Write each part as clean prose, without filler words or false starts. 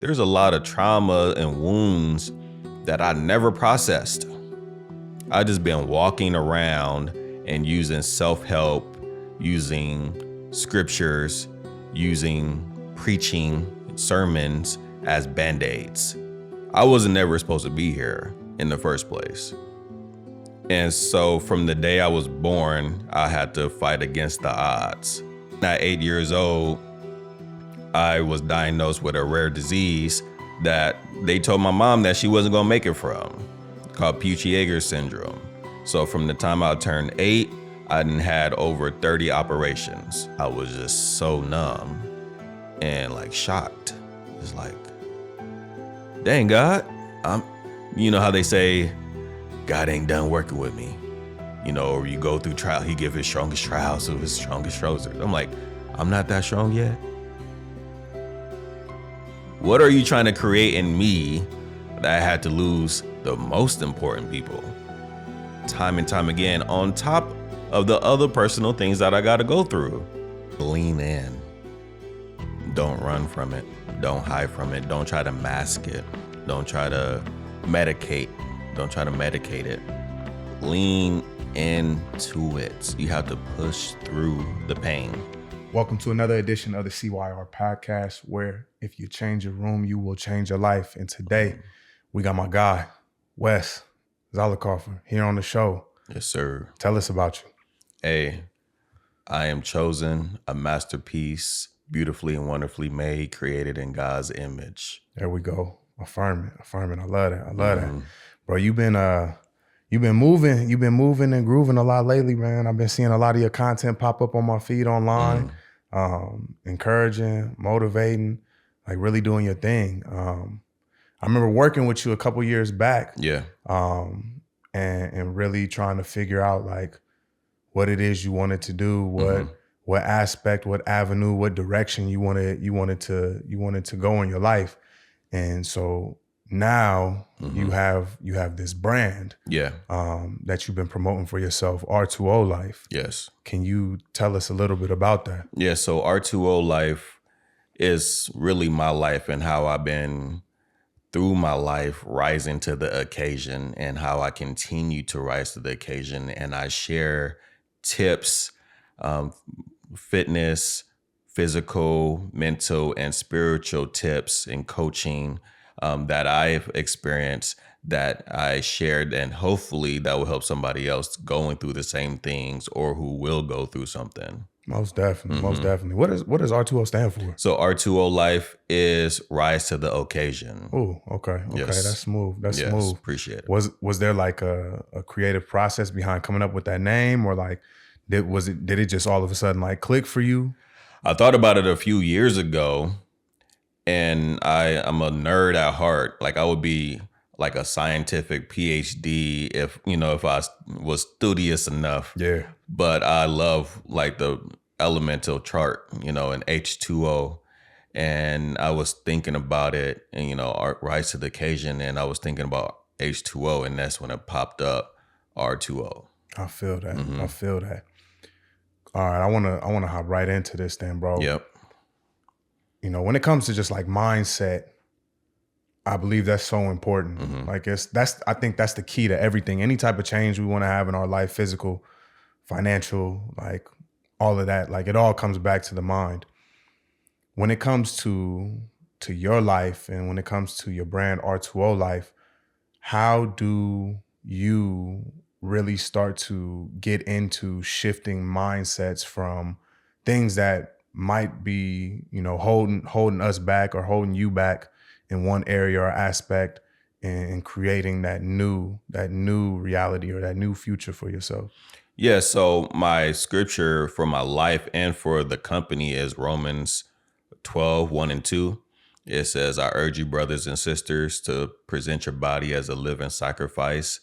there's a lot of trauma and wounds that I never processed. I just been walking around and using self-help, using scriptures, using preaching sermons as band-aids. I wasn't never supposed to be here in the first place. And so from the day I was born, I had to fight against the odds. At 8 years old, I was diagnosed with a rare disease that they told my mom that she wasn't gonna make it from, called Peutz-Jeghers syndrome. So from the time I turned 8, I done had over 30 operations. I was just so numb and like shocked. It's like, dang God, you know how they say, God ain't done working with me. You know, or you go through trial, he give his strongest trials to his strongest soldiers. I'm like, I'm not that strong yet. What are you trying to create in me that I had to lose the most important people? Time and time again, on top of the other personal things that I got to go through. Lean in. Don't run from it. Don't hide from it. Don't try to mask it. Don't try to medicate. Don't try to medicate it. Lean into it. You have to push through the pain. Welcome to another edition of the CYR Podcast, where if you change your room, you will change your life. And today, we got my guy, Wes Zollicoffer, here on the show. Yes, sir. Tell us about you. Hey, I am chosen, a masterpiece, beautifully and wonderfully made, created in God's image. There we go. Affirm it. I love that. That. Bro, you've been moving and grooving a lot lately, man. I've been seeing a lot of your content pop up on my feed online, encouraging, motivating, like really doing your thing. I remember working with you a couple years back. Yeah. And really trying to figure out like what it is you wanted to do, what aspect, what avenue, what direction you wanted to go in your life. And so now you have this brand that you've been promoting for yourself, R2O Life. Yes. Can you tell us a little bit about that? Yeah, so R2O Life is really my life and how I've been through my life rising to the occasion and how I continue to rise to the occasion. And I share tips, fitness, physical, mental, and spiritual tips and coaching that I've experienced that I shared, and hopefully that will help somebody else going through the same things or who will go through something. Most definitely. What does R2O stand for? So R2O Life is rise to the occasion. Oh, okay. Yes. That's smooth. Yes, smooth. Appreciate it. Was there like a creative process behind coming up with that name, or like did it just all of a sudden like click for you? I thought about it a few years ago, and I'm a nerd at heart. Like I would be like a scientific PhD if I was studious enough. Yeah. But I love like the elemental chart, and H2O. And I was thinking about it and, rise to the occasion. And I was thinking about H2O, and that's when it popped up, R2O. I feel that. I feel that. All right. I want to hop right into this then, bro. Yep. When it comes to just like mindset, I believe that's so important. Like I think that's the key to everything. Any type of change we want to have in our life, physical, financial, like all of that, like it all comes back to the mind. When it comes to your life and when it comes to your brand R2O Life, how do you really start to get into shifting mindsets from things that might be, holding us back or holding you back in one area or aspect, and creating that new reality or that new future for yourself? Yeah, so my scripture for my life and for the company is Romans 12:1-2. It says, I urge you, brothers and sisters, to present your body as a living sacrifice,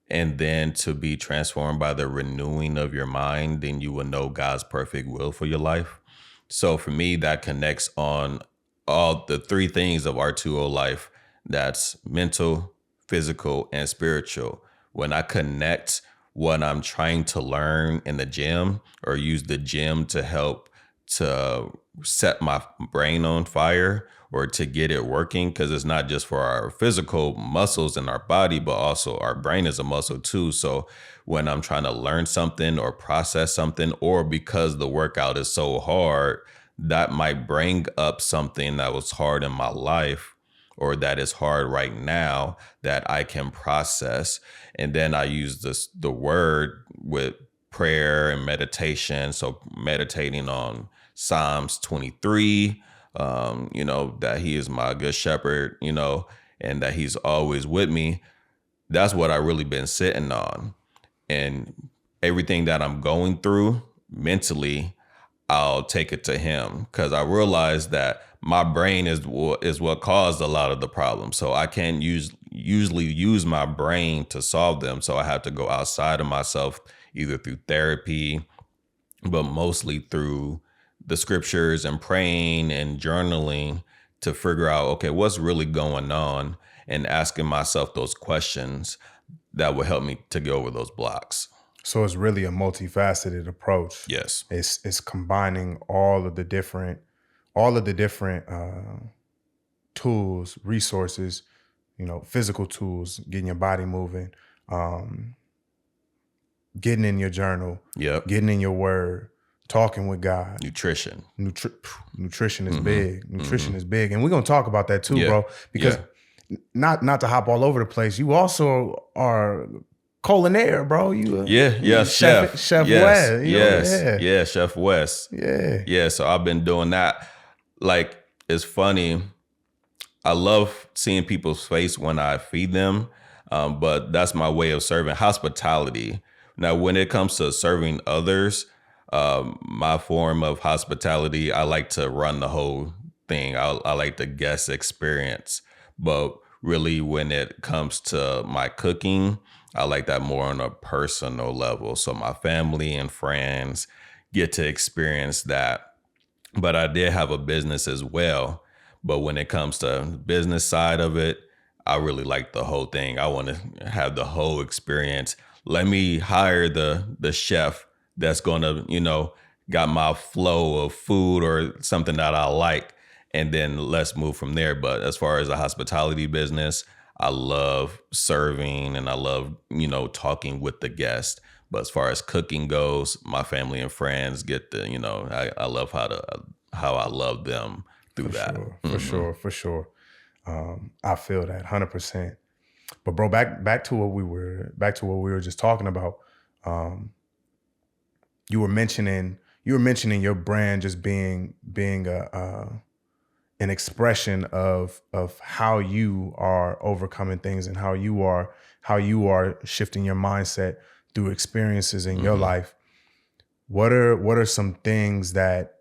and then to be transformed by the renewing of your mind. Then you will know God's perfect will for your life. So for me, that connects on all the three things of R2O Life. That's mental, physical, and spiritual. When I connect what I'm trying to learn in the gym or use the gym to help to set my brain on fire or to get it working, because it's not just for our physical muscles in our body, but also our brain is a muscle too. So when I'm trying to learn something or process something, or because the workout is so hard, that might bring up something that was hard in my life or that is hard right now that I can process. And then I use the word with prayer and meditation. So meditating on Psalms 23, that he is my good shepherd, and that he's always with me. That's what I really been sitting on. And everything that I'm going through mentally, I'll take it to him, because I realize that my brain is what caused a lot of the problems. So I can't usually use my brain to solve them. So I have to go outside of myself, either through therapy, but mostly through the scriptures and praying and journaling to figure out, okay, what's really going on, and asking myself those questions that will help me to get over those blocks. So it's really a multifaceted approach. Yes. It's combining all of the different tools, resources, physical tools, getting your body moving, getting in your journal, getting in your word, talking with God. Nutrition. Nutrition is big. Nutrition is big. And we're going to talk about that too, bro, because not to hop all over the place, you also are culinaire, bro. You chef Wes. Chef Wes. Yeah. So I've been doing that. Like, it's funny. I love seeing people's face when I feed them, but that's my way of serving hospitality. Now, when it comes to serving others, my form of hospitality, I like to run the whole thing. I like the guest experience, but really, when it comes to my cooking, I like that more on a personal level. So my family and friends get to experience that. But I did have a business as well. But when it comes to business side of it, I really like the whole thing. I want to have the whole experience. Let me hire the chef that's going to, got my flow of food or something that I like, and then let's move from there. But as far as the hospitality business, I love serving and I love, talking with the guest. But as far as cooking goes, my family and friends get the, I love how I love them through that. For sure. I feel that 100%. But bro, back to what we were just talking about. You were mentioning your brand just being an expression of how you are overcoming things and how you are shifting your mindset through experiences in your life. What are some things that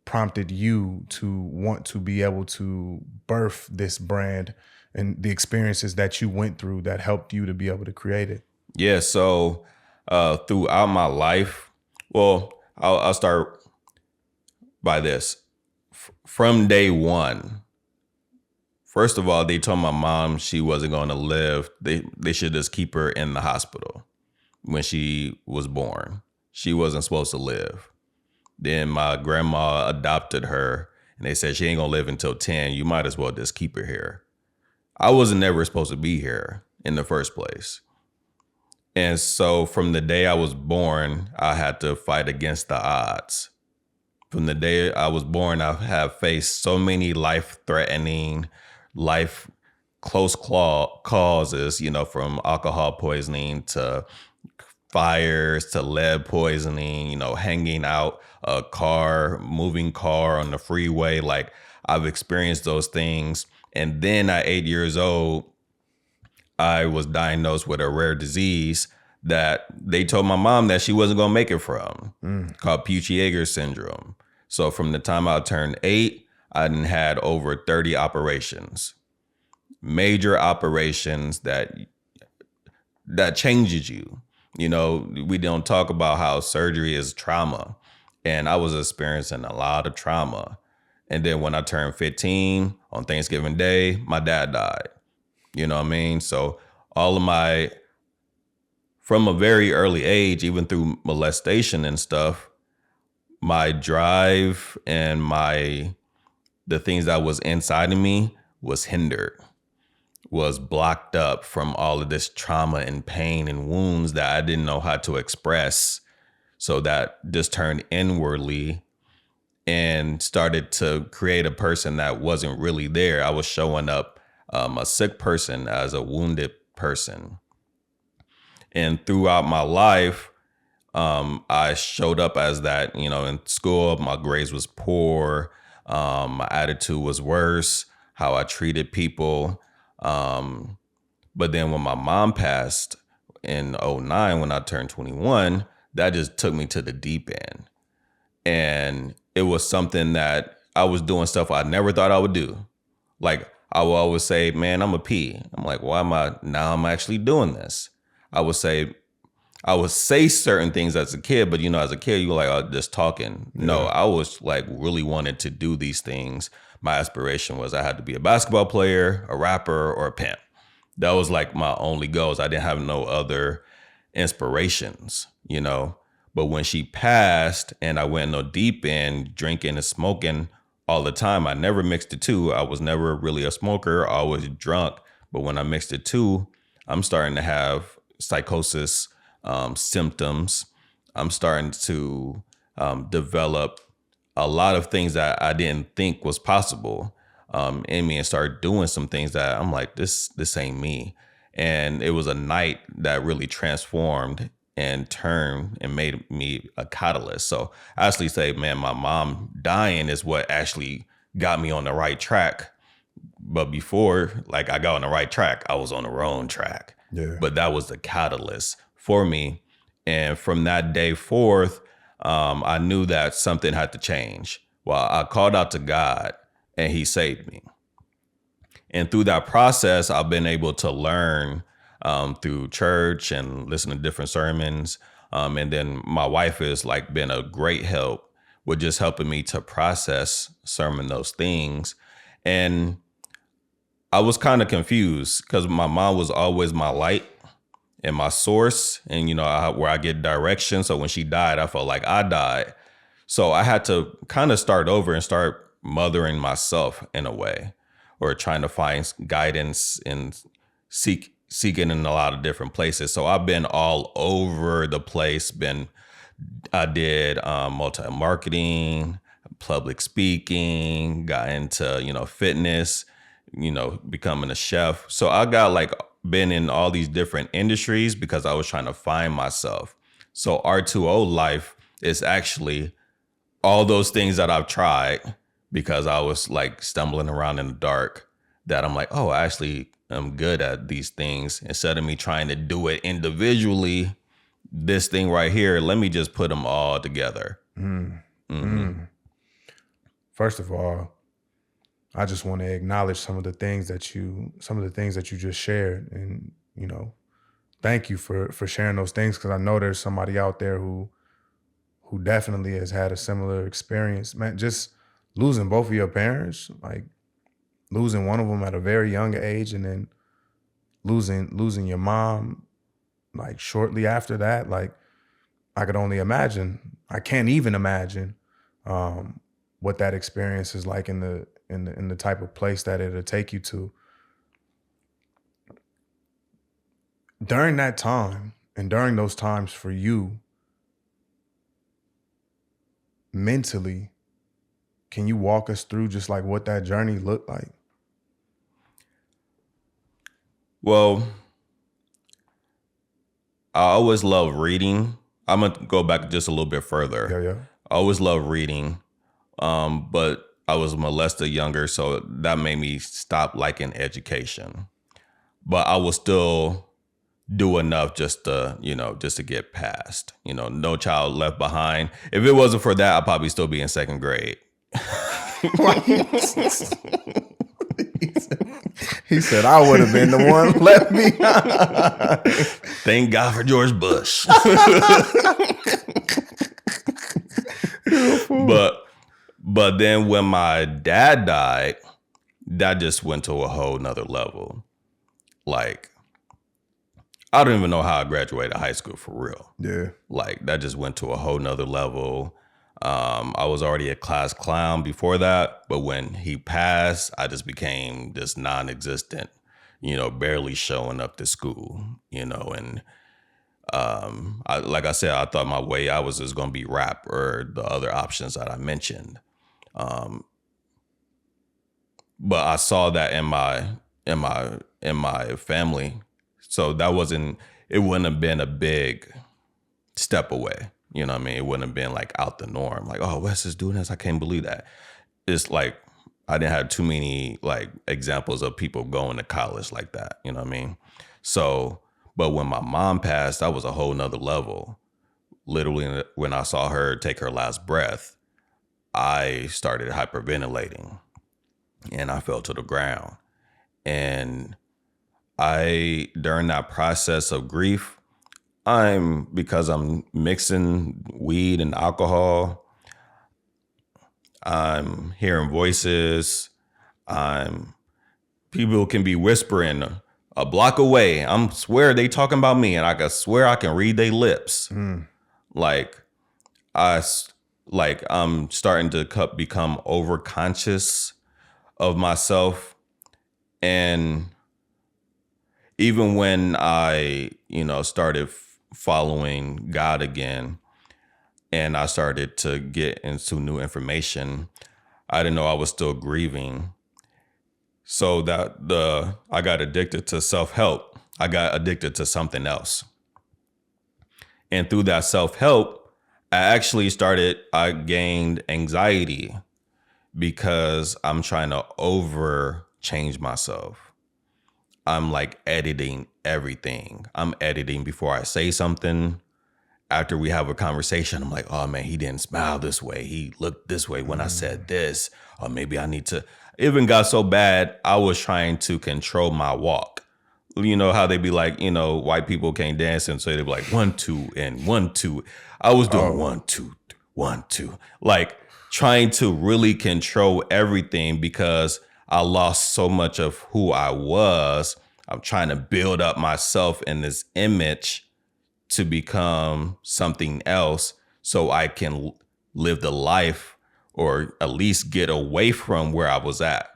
prompted you to want to be able to birth this brand, and the experiences that you went through that helped you to be able to create it? Yeah. So throughout my life, well, I'll start by this. From day one, first of all, they told my mom she wasn't going to live. They should just keep her in the hospital when she was born. She wasn't supposed to live. Then my grandma adopted her, and they said she ain't going to live until 10. You might as well just keep her here. I wasn't never supposed to be here in the first place. And so from the day I was born, I had to fight against the odds. From the day I was born, I have faced so many life-threatening, close causes, from alcohol poisoning to fires to lead poisoning, hanging out moving car on the freeway. Like, I've experienced those things. And then at 8 years old, I was diagnosed with a rare disease that they told my mom that she wasn't going to make it from, called Peutz-Jeghers syndrome. So from the time I turned 8, I had over 30 operations, major operations that changes you. We don't talk about how surgery is trauma, and I was experiencing a lot of trauma. And then when I turned 15 on Thanksgiving Day, my dad died. You know what I mean? So from a very early age, even through molestation and stuff, my drive and the things that was inside of me was hindered, was blocked up from all of this trauma and pain and wounds that I didn't know how to express. So that just turned inwardly and started to create a person that wasn't really there. I was showing up a sick person as a wounded person. And throughout my life, I showed up as that, in school. My grades was poor. My attitude was worse, how I treated people. But then when my mom passed in 2009, when I turned 21, that just took me to the deep end. And it was something that I was doing stuff I never thought I would do. Like, I will always say, man, I'm a P. I'm like, why am I, now I'm actually doing this. I would say certain things as a kid, but as a kid, you were like, oh, just talking. Yeah. No, I was like really wanted to do these things. My aspiration was I had to be a basketball player, a rapper, or a pimp. That was like my only goals. I didn't have no other inspirations, But when she passed and I went no deep end, drinking and smoking all the time, I never mixed the two. I was never really a smoker, always drunk. But when I mixed the two, I'm starting to have psychosis symptoms. I'm starting to develop a lot of things that I didn't think was possible in me, and start doing some things that I'm like, this ain't me. And it was a night that really transformed and turned and made me a catalyst. So I actually say, man, my mom dying is what actually got me on the right track. But before, like, I got on the right track, I was on the wrong track. Yeah. But that was the catalyst for me. And from that day forth, I knew that something had to change. Well, I called out to God and he saved me. And through that process, I've been able to learn through church and listen to different sermons. And then my wife has like been a great help with just helping me to process some of those things. And I was kind of confused because my mom was always my light and my source, and where I get direction. So when she died, I felt like I died. So I had to kind of start over and start mothering myself in a way, or trying to find guidance and seeking in a lot of different places. So I've been all over the place. I did multi-marketing, public speaking, got into fitness, becoming a chef. So I got been in all these different industries because I was trying to find myself. So R2O Life is actually all those things that I've tried because I was like stumbling around in the dark, that I'm like, oh, I actually am good at these things. Instead of me trying to do it individually, this thing right here, let me just put them all together. First of all, I just want to acknowledge some of the things that you just shared, and thank you for sharing those things, because I know there's somebody out there who definitely has had a similar experience. Man, just losing both of your parents, like losing one of them at a very young age, and then losing your mom like shortly after that. Like, I could only imagine. I can't even imagine what that experience is like in the type of place that it'll take you to. During that time, and during those times for you, mentally, can you walk us through just like what that journey looked like? Well, I always love reading. I'm going to go back just a little bit further. Yeah. I always love reading, but I was molested younger, so that made me stop liking education. But I will still do enough just to get past. No Child Left Behind. If it wasn't for that, I'd probably still be in second grade. He said, I would have been the one left behind. Thank God for George Bush. But then when my dad died, that just went to a whole nother level. Like, I don't even know how I graduated high school for real. Yeah. Like, that just went to a whole nother level. I was already a class clown before that, but when he passed, I just became this non-existent, barely showing up to school, and like I said, I thought my way out was just going to be rap or the other options that I mentioned. But I saw that in my family. So it wouldn't have been a big step away. You know what I mean? It wouldn't have been like out the norm. Like, oh, Wes is doing this. I can't believe that. It's like, I didn't have too many like examples of people going to college like that. You know what I mean? So, but when my mom passed, that was a whole nother level. Literally, when I saw her take her last breath, I started hyperventilating and I fell to the ground. And during that process of grief, because I'm mixing weed and alcohol, I'm hearing voices. People can be whispering a block away. I swear they talking about me, and I can swear I can read their lips. Like I'm starting to become overconscious of myself. And even when I, started following God again, and I started to get into new information, I didn't know I was still grieving. So I got addicted to self-help. I got addicted to something else. And through that self-help, I gained anxiety because I'm trying to change myself. I'm like editing everything. I'm editing before I say something. After we have a conversation, I'm like, oh man, he didn't smile this way. He looked this way when I said this. Or maybe I need to. It even got so bad, I was trying to control my walk. You know how they be like, white people can't dance, and so they'd be like 1, 2, and 1, 2. I was doing 1, 2, 1, 2. Like trying to really control everything because I lost so much of who I was. I'm trying to build up myself in this image to become something else so I can live the life or at least get away from where I was at.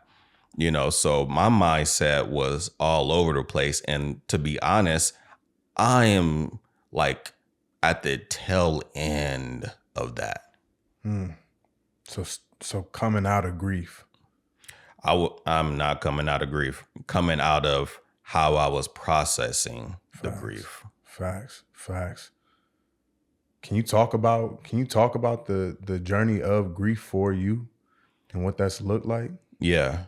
So my mindset was all over the place. And to be honest, I am like at the tail end of that. So coming out of grief. I'm not coming out of grief. I'm coming out of how I was processing the grief. Facts. Can you talk about the journey of grief for you and what that's looked like? Yeah.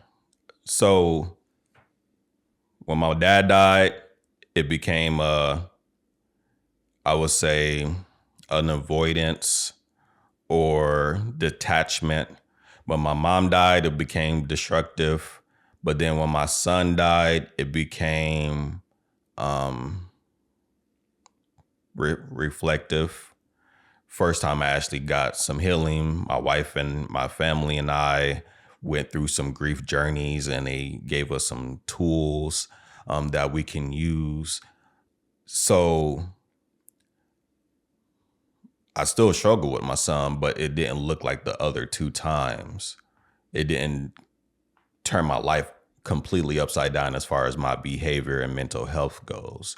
So when my dad died, it became I would say an avoidance or detachment. When my mom died, it became destructive. But then when my son died, it became reflective. First time I actually got some healing. My wife and my family and I went through some grief journeys, and they gave us some tools that we can use. So I still struggle with my son, but it didn't look like the other 2 times. It didn't turn my life completely upside down as far as my behavior and mental health goes.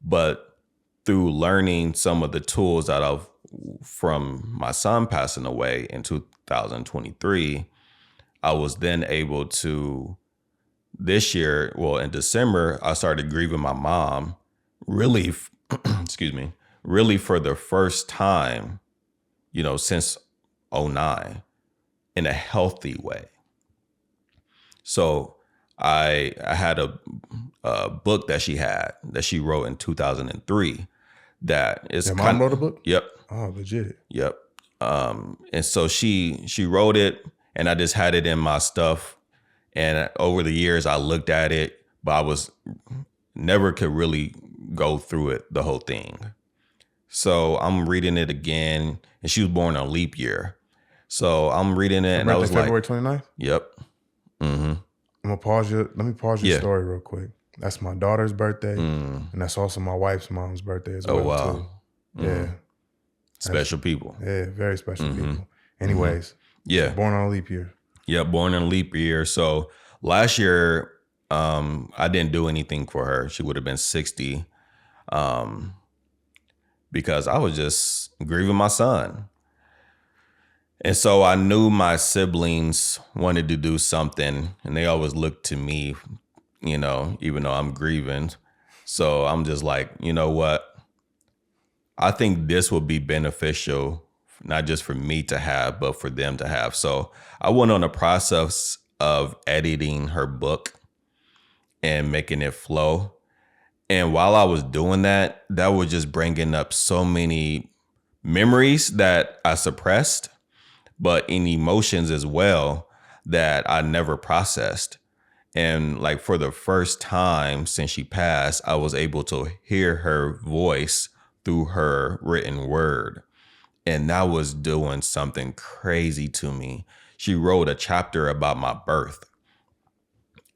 But through learning some of the tools from my son passing away in 2023, I was then able to, this year, in December, I started grieving my mom really, really for the first time, since 2009 in a healthy way. So I had a book that she wrote in 2003 that is Your mom wrote a book? Yep. Oh, legit. Yep. And so she wrote it, and I just had it in my stuff. And over the years, I looked at it, but I never could really go through it, the whole thing. So I'm reading it again, and she was born on a leap year. So I'm reading it, and I was February like, 29th? Yep. Mm-hmm. Let me pause your story real quick. That's my daughter's birthday, and that's also my wife's mom's birthday as well. Oh, wow. Too. Yeah. Special people. Yeah, very special people. Anyways, Yeah. so born on a leap year. Yeah, born in a leap year. So last year, I didn't do anything for her. She would have been 60, because I was just grieving my son. And so I knew my siblings wanted to do something, and they always looked to me, even though I'm grieving. So I'm just like, you know what? I think this will be beneficial, not just for me to have, but for them to have. So I went on a process of editing her book and making it flow. And while I was doing that, that was just bringing up so many memories that I suppressed, but in emotions as well that I never processed. And like for the first time since she passed, I was able to hear her voice through her written word. And that was doing something crazy to me. She wrote a chapter about my birth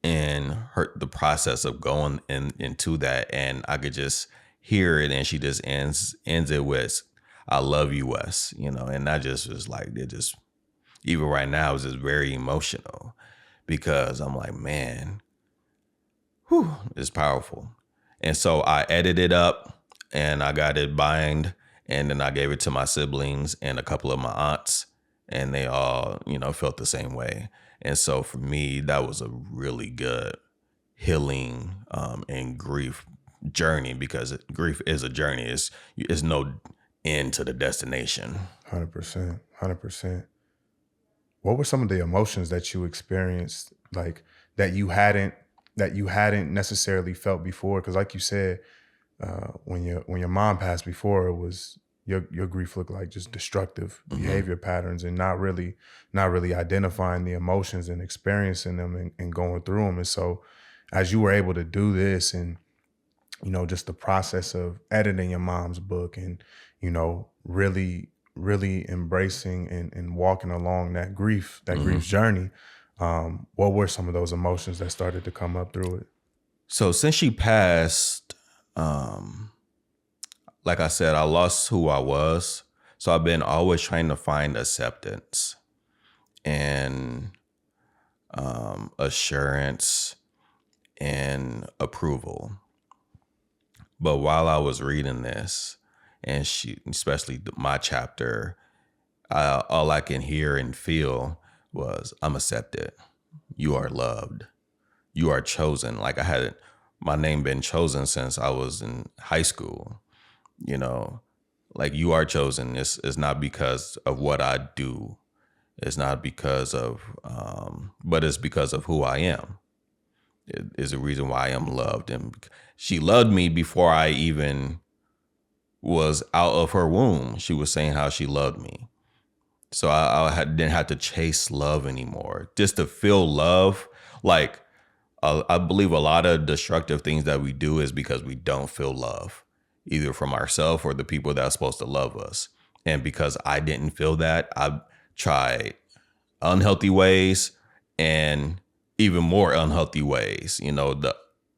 and the process of going into that. And I could just hear it. And she just ends it with, "I love you, Wes," and that just was like, it just, even right now, it's just very emotional because I'm like, man, it's powerful. And so I edited it up and I got it bind, and then I gave it to my siblings and a couple of my aunts, and they all, felt the same way. And so for me, that was a really good healing and grief journey, because grief is a journey. It's no end to the destination. 100%. 100%. What were some of the emotions that you experienced, like that you hadn't necessarily felt before? Because like you said, when your mom passed before, it was your grief looked like just destructive behavior patterns and not really identifying the emotions and experiencing them and going through them. And so as you were able to do this and, just the process of editing your mom's book and, really embracing and walking along that grief journey, what were some of those emotions that started to come up through it? So since she passed, like I said, I lost who I was. So I've been always trying to find acceptance and assurance and approval. But while I was reading this, and especially my chapter, all I can hear and feel was, I'm accepted. You are loved. You are chosen. Like I had my name been chosen since I was in high school. Like you are chosen. It's not because of what I do. It's not because of, but it's because of who I am. It is a reason why I am loved. And she loved me before I even was out of her womb. She was saying how she loved me. So I didn't have to chase love anymore. Just to feel love. Like, I believe a lot of destructive things that we do is because we don't feel love, either from ourselves or the people that are supposed to love us. And because I didn't feel that, I tried unhealthy ways and even more unhealthy ways. The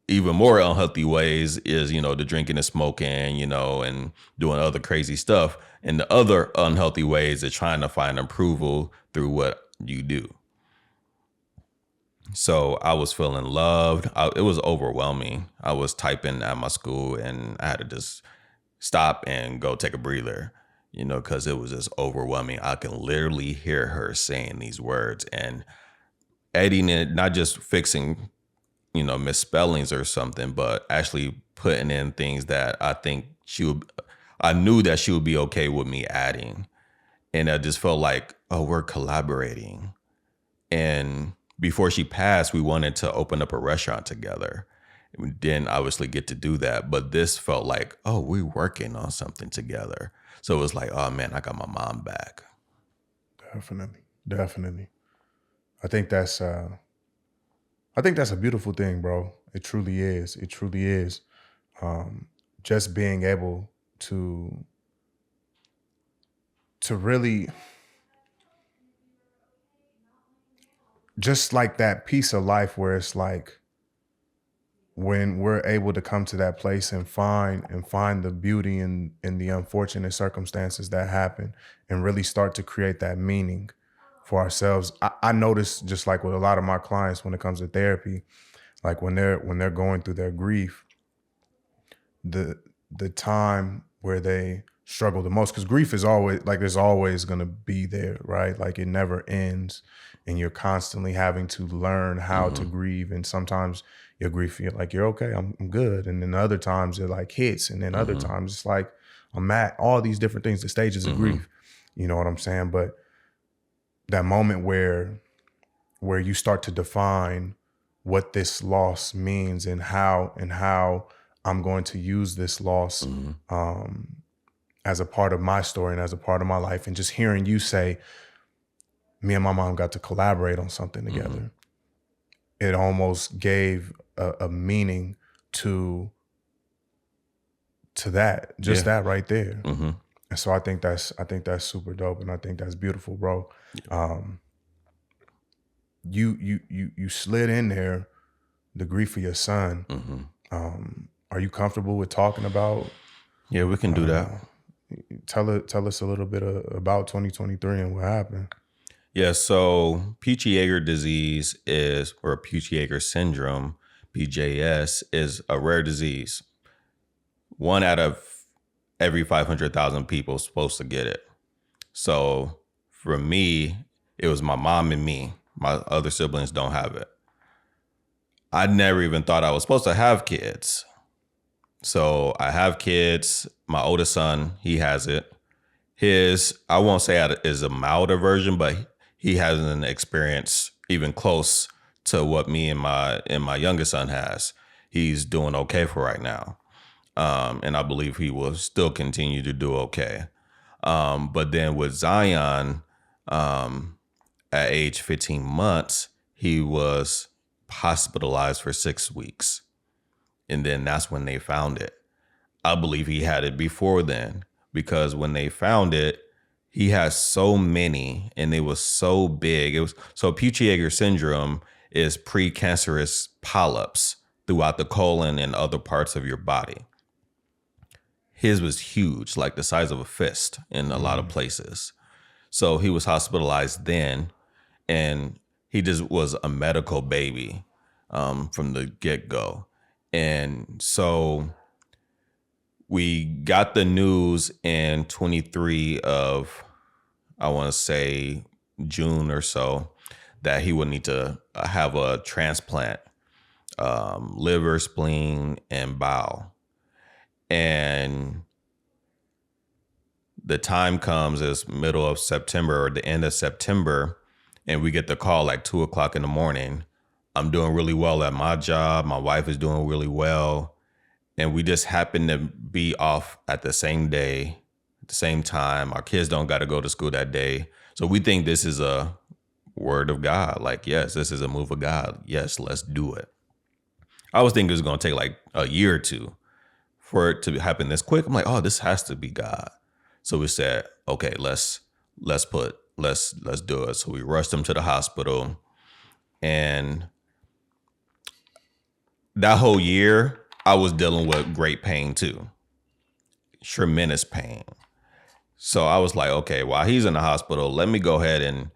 even more unhealthy ways is, the drinking and smoking, and doing other crazy stuff. And the other unhealthy ways is trying to find approval through what you do. So I was feeling loved. It was overwhelming. I was typing at my school and I had to just stop and go take a breather, because it was just overwhelming. I can literally hear her saying these words and editing it, not just fixing, misspellings or something, but actually putting in things that I knew that she would be okay with me adding. And I just felt like, oh, we're collaborating. And before she passed, we wanted to open up a restaurant together. We didn't obviously get to do that, but this felt like, oh, we're working on something together. So it was like, oh man, I got my mom back. Definitely. I think that's a beautiful thing, bro. It truly is. It truly is. Just being able to really, just like that piece of life where it's like when we're able to come to that place and find the beauty in the unfortunate circumstances that happen and really start to create that meaning for ourselves. I notice, just like with a lot of my clients when it comes to therapy, like when they're going through their grief, the time where they struggle the most, because grief is always like, there's always going to be there, right? Like it never ends, and you're constantly having to learn how to grieve. And sometimes your grief, you're like, you're okay, I'm good. And then other times it like hits, and then other times it's like, I'm at all these different things, the stages of grief. You know what I'm saying? But that moment where you start to define what this loss means and how I'm going to use this loss as a part of my story and as a part of my life. And just hearing you say, me and my mom got to collaborate on something together. It almost gave a meaning to that, just that right there. And so I think that's super dope, and I think that's beautiful, bro. You slid in there the grief of your son. Are you comfortable with talking about? Yeah, we can do that. Tell us a little bit about 2023 and what happened. Yeah, so Peachy-Yeager disease or Peachy-Yeager syndrome, PJS, is a rare disease. 1 out of every 500,000 people is supposed to get it. So for me, it was my mom and me. My other siblings don't have it. I never even thought I was supposed to have kids. So I have kids. My oldest son, he has it. I won't say it is a milder version, but he hasn't experienced even close to what me and my youngest son has. He's doing okay for right now. And I believe he will still continue to do okay. But then with Zion, at age 15 months, he was hospitalized for 6 weeks. And then that's when they found it. I believe he had it before then, because when they found it, he has so many and it was so big. So Peachy-Yeager syndrome is precancerous polyps throughout the colon and other parts of your body. His was huge, like the size of a fist in a lot of places. So he was hospitalized then, and he just was a medical baby from the get-go. And so we got the news in 23 of, I want to say, June or so, that he would need to have a transplant, liver, spleen, and bowel. And the time comes as middle of September or the end of September, and we get the call like 2:00 in the morning. I'm doing really well at my job. My wife is doing really well. And we just happen to be off at the same day, at the same time. Our kids don't got to go to school that day. So we think this is a word of God. Like, yes, this is a move of God. Yes, let's do it. I was thinking it was going to take like a year or two for it to happen this quick. I'm like, oh, this has to be God. So we said, okay, let's do it. So we rushed him to the hospital, and that whole year I was dealing with great pain too, tremendous pain. So I was like, okay, while he's in the hospital, let me go ahead and,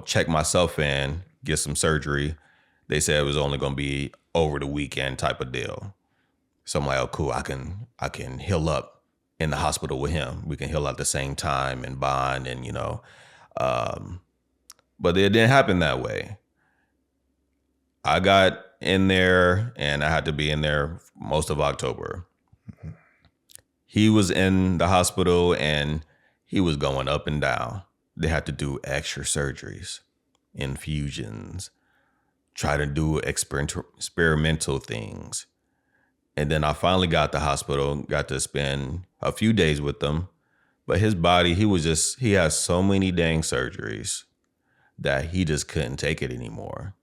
check myself in, get some surgery. They said it was only going to be over the weekend type of deal. So I'm like, oh, cool. I can heal up in the hospital with him. We can heal at the same time and bond and, but it didn't happen that way. I got in there and I had to be in there most of October. He was in the hospital and he was going up and down. They had to do extra surgeries, infusions, try to do experimental things. And then I finally got to the hospital, got to spend a few days with him. But his body, he has so many dang surgeries that he just couldn't take it anymore.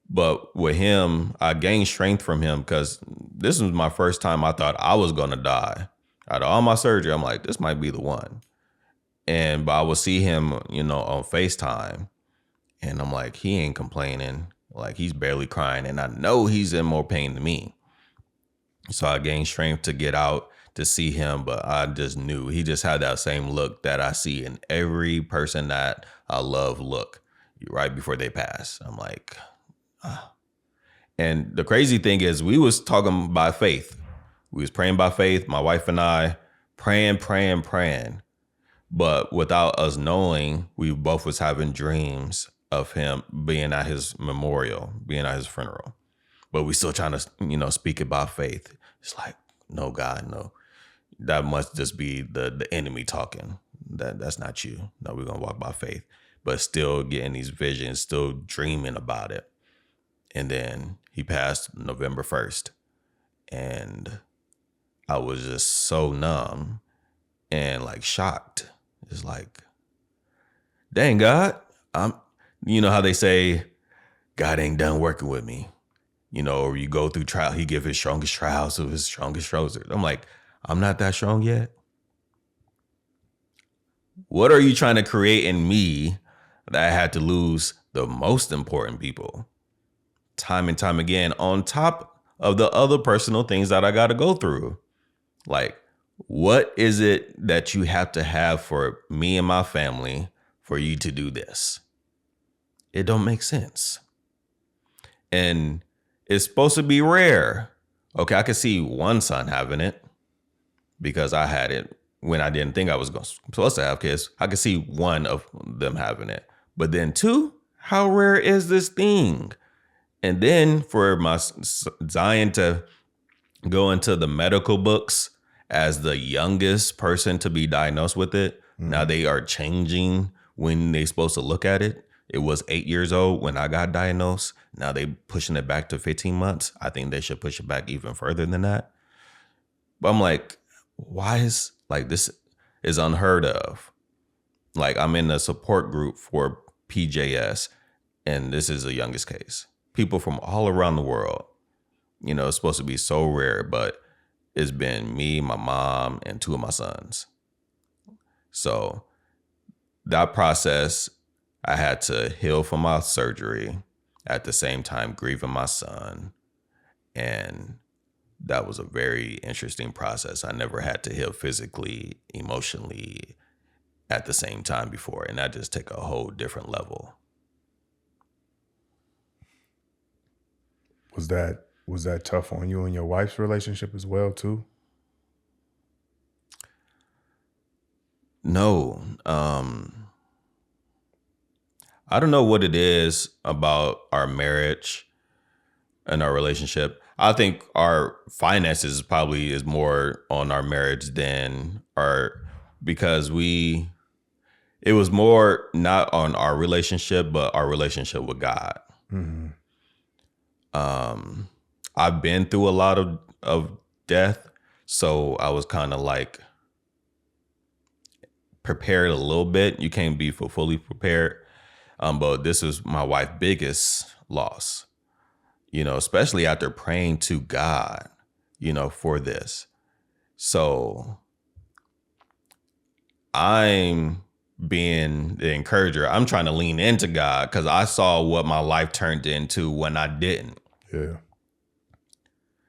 But with him, I gained strength from him because this was my first time I thought I was going to die. Out of all my surgery, I'm like, this might be the one. But I would see him, on FaceTime. And I'm like, he ain't complaining. Like he's barely crying and I know he's in more pain than me. So I gained strength to get out to see him, but I just knew he just had that same look that I see in every person that I love look right before they pass. I'm like, ah. And the crazy thing is we was talking by faith. We was praying by faith, my wife and I, praying. But without us knowing, we both was having dreams of him being at his memorial, being at his funeral. But we still trying to, speak it by faith. It's like, no, God, no. That must just be the enemy talking. That's not you. No, we're going to walk by faith. But still getting these visions, still dreaming about it. And then he passed November 1st. And I was just so numb and like shocked. It's like, dang, God, how they say, God ain't done working with me. Or you go through trial, he give his strongest trials to his strongest soldiers. I'm like, I'm not that strong yet. What are you trying to create in me that I had to lose the most important people time and time again on top of the other personal things that I got to go through? Like, what is it that you have to have for me and my family for you to do this? It don't make sense. And it's supposed to be rare. Okay, I could see one son having it because I had it when I didn't think I was supposed to have kids. I could see one of them having it. But then two, how rare is this thing? And then for my Zion to go into the medical books as the youngest person to be diagnosed with it. Now they are changing when they're supposed to look at it. It was 8 years old when I got diagnosed. Now they pushing it back to 15 months. I think they should push it back even further than that. But I'm like, why is like this is unheard of? Like I'm in a support group for PJS, and this is the youngest case. People from all around the world. It's supposed to be so rare, but it's been me, my mom, and two of my sons. So that process, I had to heal from my surgery at the same time grieving my son. And that was a very interesting process. I never had to heal physically, emotionally at the same time before. And that just took a whole different level. Was that tough on you and your wife's relationship as well, too? No. I don't know what it is about our marriage and our relationship. I think our finances probably is more on our marriage than because it was more not on our relationship, but our relationship with God. Mm-hmm. I've been through a lot of death, so I was kind of like prepared a little bit. You can't be fully prepared. But this is my wife's biggest loss, especially after praying to God, for this. So I'm being the encourager. I'm trying to lean into God because I saw what my life turned into when I didn't. Yeah.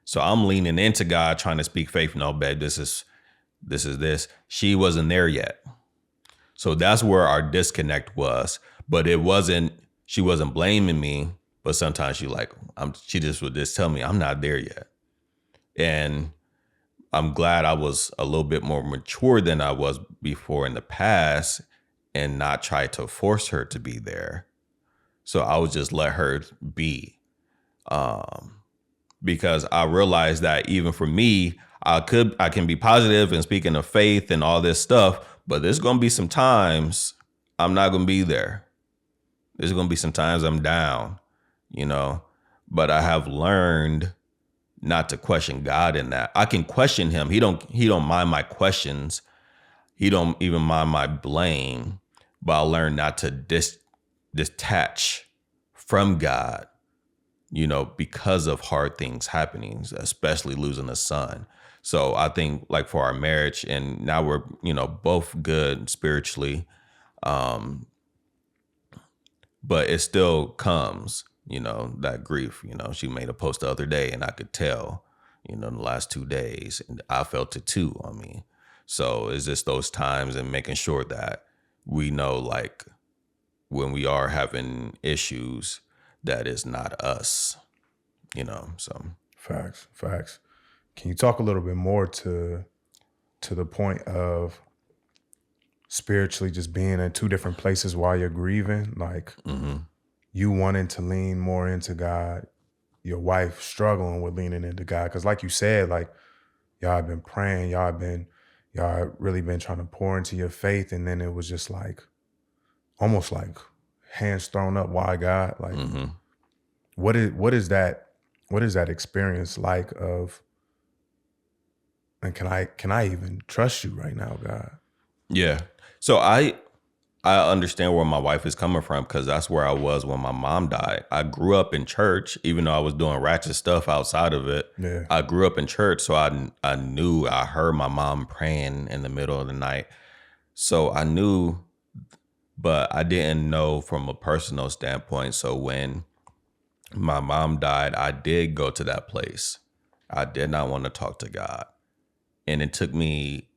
So I'm leaning into God, trying to speak faith. No, babe, this is this. She wasn't there yet. So that's where our disconnect was. But she wasn't blaming me, but sometimes she just would just tell me I'm not there yet. And I'm glad I was a little bit more mature than I was before in the past and not try to force her to be there. So I would just let her be. Because I realized that even for me, I can be positive and speaking of faith and all this stuff, but there's going to be some times I'm not going to be there. There's going to be some times I'm down, but I have learned not to question God in that. I can question him. He don't mind my questions. He don't even mind my blame, but I learned not to detach from God, because of hard things happening, especially losing a son. So I think like for our marriage, and now we're, both good spiritually, but it still comes that grief. She made a post the other day and I could tell, the last 2 days, and I felt it too on me. So it's just those times and making sure that we know, like, when we are having issues, that is not us, so. Facts. Can you talk a little bit more to the point of spiritually just being in two different places while you're grieving? Like, you wanting to lean more into God, your wife struggling with leaning into God. Because like you said, like, y'all have been praying, y'all really been trying to pour into your faith. And then it was just like, almost like hands thrown up, why God? Like, what is that experience like of, and can I even trust you right now, God? Yeah. So I understand where my wife is coming from, because that's where I was when my mom died. I grew up in church, even though I was doing ratchet stuff outside of it. Yeah. I grew up in church, so I knew, I heard my mom praying in the middle of the night. So I knew, but I didn't know from a personal standpoint. So when my mom died, I did go to that place. I did not want to talk to God. And it took me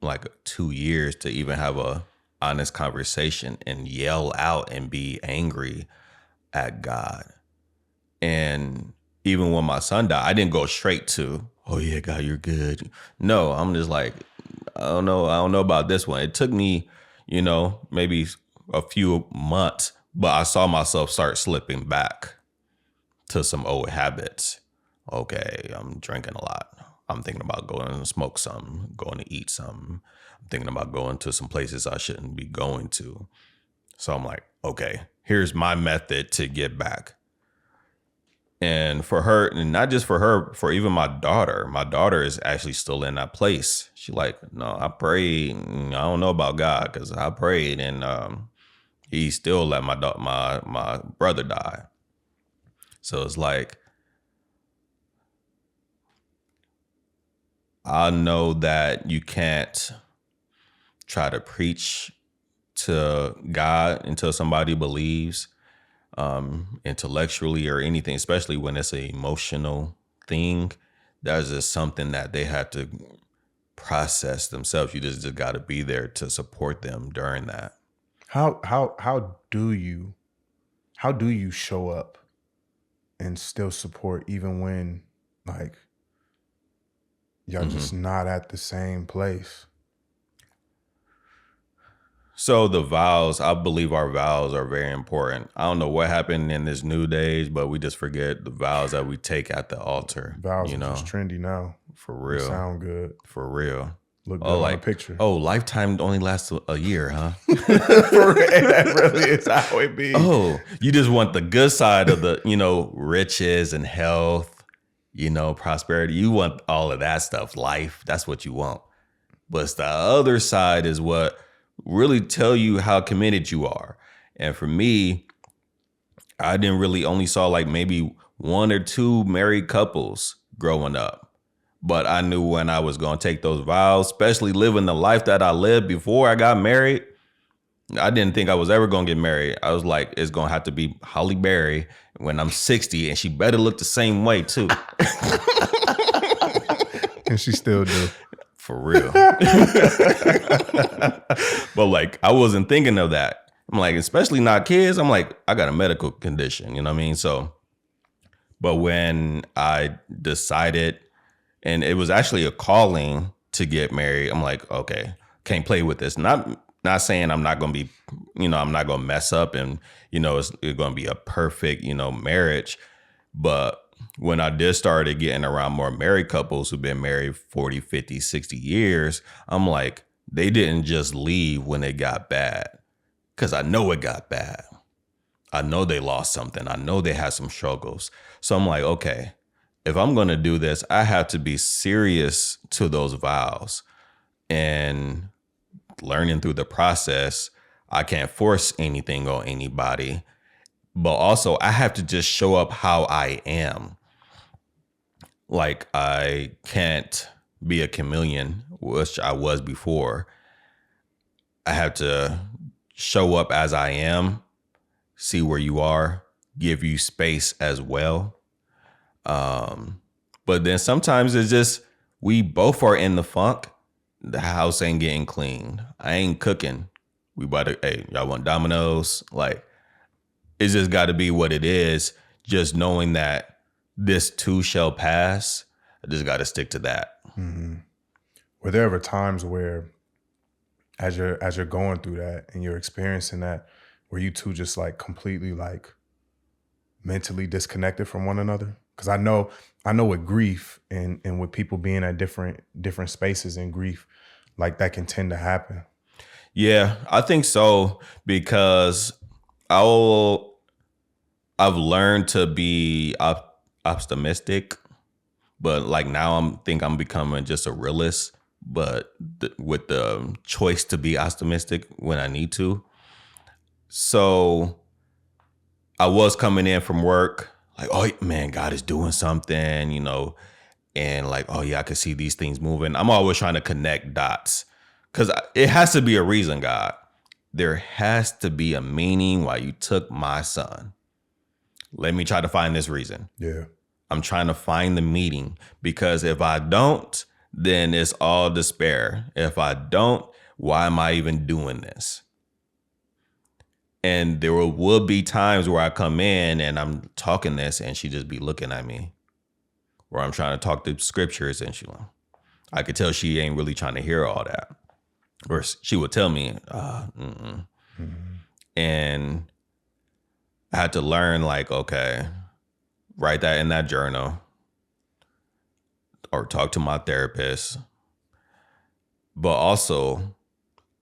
like 2 years to even have a honest conversation and yell out and be angry at God. And even when my son died, I didn't go straight to, oh yeah, God, you're good. No, I'm just like, I don't know about this one. It took me, maybe a few months, but I saw myself start slipping back to some old habits. Okay, I'm drinking a lot. I'm thinking about going to smoke some, going to eat some. I'm thinking about going to some places I shouldn't be going to. So I'm like, okay, here's my method to get back. And for her, and not just for her, for even my daughter is actually still in that place. She like, no, I prayed. I don't know about God, because I prayed, and he still let my brother die. So it's like, I know that you can't try to preach to God until somebody believes, intellectually or anything, especially when it's an emotional thing. That's just something that they have to process themselves. You just got to be there to support them during that. How do you show up and still support, even when, like, y'all just not at the same place? So the vows, I believe our vows are very important. I don't know what happened in this new days, but we just forget the vows that we take at the altar. Vows are just trendy now. For real. They sound good. For real. Look good on a picture. Oh, lifetime only lasts a year, huh? For real, that really is how it be. Oh, you just want the good side of the, riches and health, prosperity. You want all of that stuff, life. That's what you want. But the other side is what really tell you how committed you are. And for me, I didn't really only saw like maybe 1 or 2 married couples growing up. But I knew when I was going to take those vows, especially living the life that I lived before I got married, I didn't think I was ever going to get married. I was like, it's going to have to be Holly Berry when I'm 60, and she better look the same way too. And she still do. For real. But like, I wasn't thinking of that. I'm like, especially not kids. I'm like, I got a medical condition, you know what I mean? So, but when I decided, and it was actually a calling to get married, I'm like, okay, can't play with this. Not saying I'm not going to be, I'm not going to mess up and, it's going to be a perfect, marriage. But when I did started getting around more married couples who've been married 40, 50, 60 years, I'm like, they didn't just leave when it got bad. Because I know it got bad. I know they lost something. I know they had some struggles. So I'm like, okay, if I'm going to do this, I have to be serious to those vows. And learning through the process, I can't force anything on anybody. But also, I have to just show up how I am. Like, I can't be a chameleon, which I was before. I have to show up as I am, see where you are, give you space as well. But then sometimes it's just we both are in the funk. The house ain't getting clean. I ain't cooking. We about to, hey, y'all want Domino's? Like, it's just got to be what it is. Just knowing that this too shall pass. I just got to stick to that. Mm-hmm. Were there ever times where, as you're going through that and you're experiencing that, were you two just like completely like mentally disconnected from one another? Because I know with grief and with people being at different spaces in grief, like that can tend to happen. Yeah, I think so, because I've learned to be optimistic, but like now I'm becoming just a realist, but with the choice to be optimistic when I need to. So I was coming in from work like, oh man, God is doing something, you know, and like, oh yeah, I can see these things moving. I'm always trying to connect dots because it has to be a reason, God. There has to be a meaning why you took my son. Let me try to find this reason. Yeah. I'm trying to find the meaning, because if I don't, then it's all despair. If I don't, why am I even doing this? And there will be times where I come in and I'm talking this and she just be looking at me, where I'm trying to talk the scriptures and I could tell she ain't really trying to hear all that. Or she would tell me, Mm-hmm. And I had to learn like, okay, write that in that journal or talk to my therapist. But also,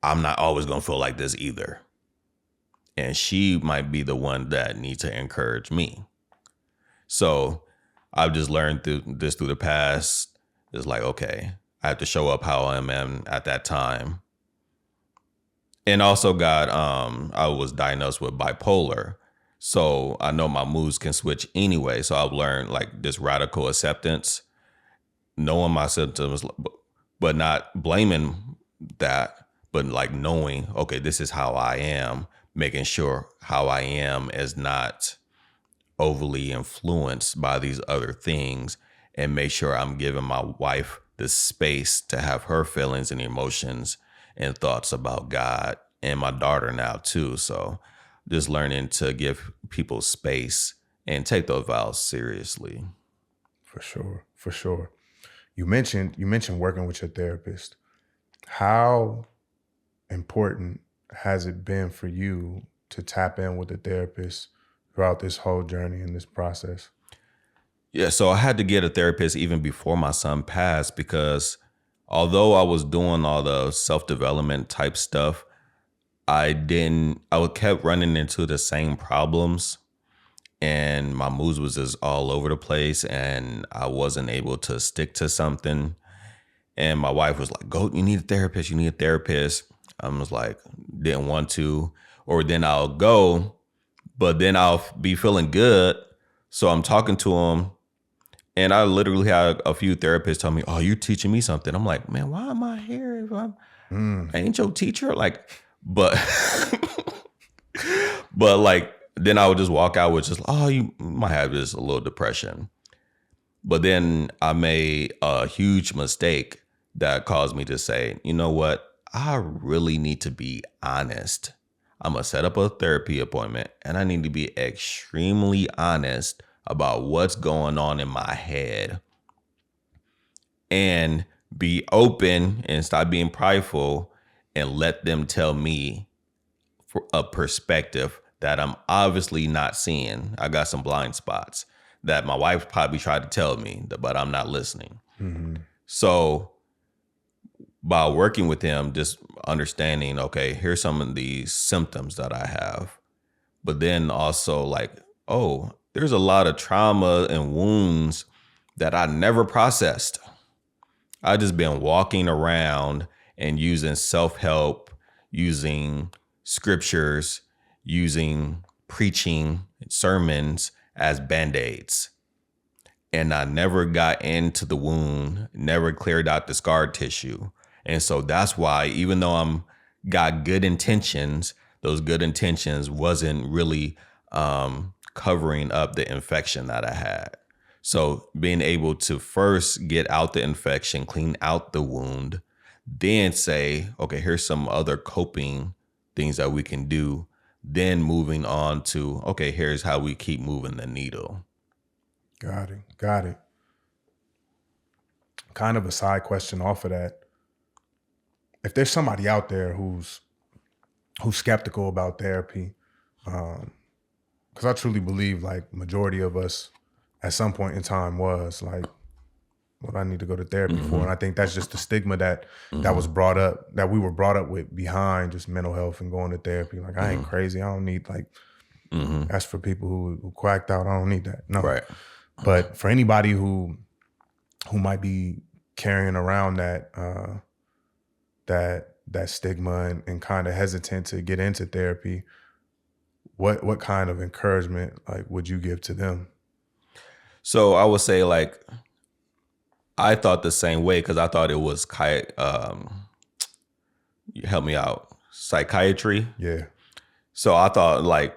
I'm not always going to feel like this either. And she might be the one that needs to encourage me. So I've just learned through the past. It's like, okay, I have to show up how I am at that time. And also I was diagnosed with bipolar. So I know my moods can switch anyway. So I've learned like this radical acceptance, knowing my symptoms, but not blaming that, but like knowing, okay, this is how I am, making sure how I am is not overly influenced by these other things, and make sure I'm giving my wife the space to have her feelings and emotions and thoughts about God, and my daughter now too. So just learning to give people space and take those vows seriously. For sure. You mentioned working with your therapist. How important has it been for you to tap in with the therapist throughout this whole journey and this process? Yeah, so I had to get a therapist even before my son passed, because although I was doing all the self-development type stuff, I kept running into the same problems, and my moods was just all over the place, and I wasn't able to stick to something. And my wife was like, "Go, you need a therapist. You need a therapist." I was like, didn't want to, or then I'll go, but then I'll be feeling good. So I'm talking to him, and I literally had a few therapists tell me, "Oh, you're teaching me something." I'm like, man, why am I here if I ain't your teacher? Like, but but like, then I would just walk out with just, oh, you might have just a little depression. But then I made a huge mistake that caused me to say, you know what? I really need to be honest. I'm going to set up a therapy appointment, and I need to be extremely honest about what's going on in my head, and be open and stop being prideful and let them tell me for a perspective that I'm obviously not seeing. I got some blind spots that my wife probably tried to tell me, but I'm not listening. Mm-hmm. So by working with him, just understanding, okay, here's some of these symptoms that I have. But then also like, oh, there's a lot of trauma and wounds that I never processed. I just been walking around and using self-help, using scriptures, using preaching sermons as Band-Aids. And I never got into the wound, never cleared out the scar tissue. And so that's why, even though got good intentions, those good intentions wasn't really covering up the infection that I had. So being able to first get out the infection, clean out the wound, then say, okay, here's some other coping things that we can do. Then moving on to, okay, here's how we keep moving the needle. Got it. Kind of a side question off of that. If there's somebody out there who's skeptical about therapy, because I truly believe like majority of us at some point in time was like, what I need to go to therapy for. And I think that's just the stigma that was brought up, that we were brought up with behind just mental health and going to therapy. Like, I ain't crazy. I don't need like, that's for people who quacked out. I don't need that. No. Right. But for anybody who might be carrying around that stigma and kind of hesitant to get into therapy, what kind of encouragement like would you give to them? So I would say like, I thought the same way because I thought it was help me out, psychiatry. Yeah. So I thought like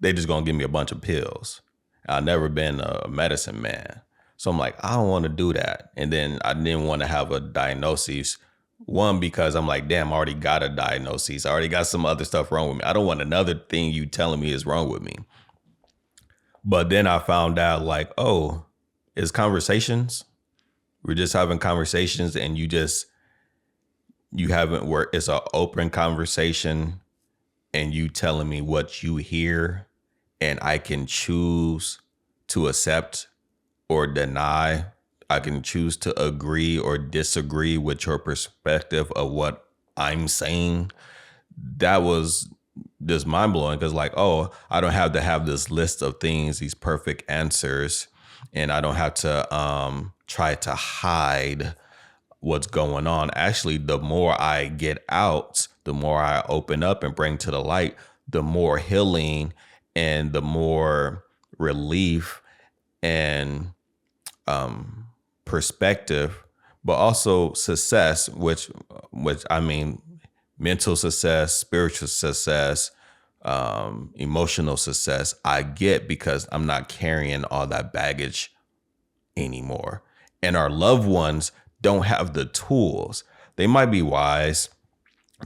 they just gonna give me a bunch of pills. I've never been a medicine man. So I'm like, I don't want to do that. And then I didn't want to have a diagnosis. One, because I'm like, damn, I already got a diagnosis. I already got some other stuff wrong with me. I don't want another thing you telling me is wrong with me. But then I found out like, oh, it's conversations. We're just having conversations and you haven't worked. It's an open conversation and you telling me what you hear and I can choose to accept or deny. I can choose to agree or disagree with your perspective of what I'm saying. That was just mind blowing because like, oh, I don't have to have this list of things, these perfect answers. And I don't have to try to hide what's going on. Actually, the more I get out, the more I open up and bring to the light, the more healing and the more relief and perspective, but also success, which I mean, mental success, spiritual success, emotional success I get because I'm not carrying all that baggage anymore. And our loved ones don't have the tools. They might be wise.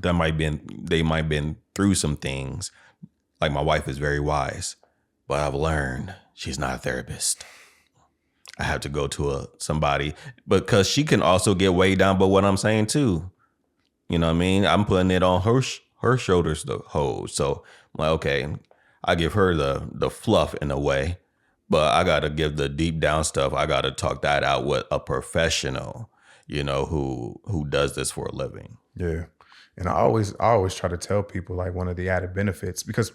They might been through some things. Like my wife is very wise, but I've learned she's not a therapist. I have to go to somebody because she can also get weighed down by what I'm saying too. You know what I mean? I'm putting it on her shoulders to hold. So I'm like, okay, I give her the fluff in a way, but I got to give the deep down stuff. I got to talk that out with a professional, you know, who does this for a living. Yeah. And I always try to tell people like one of the added benefits, because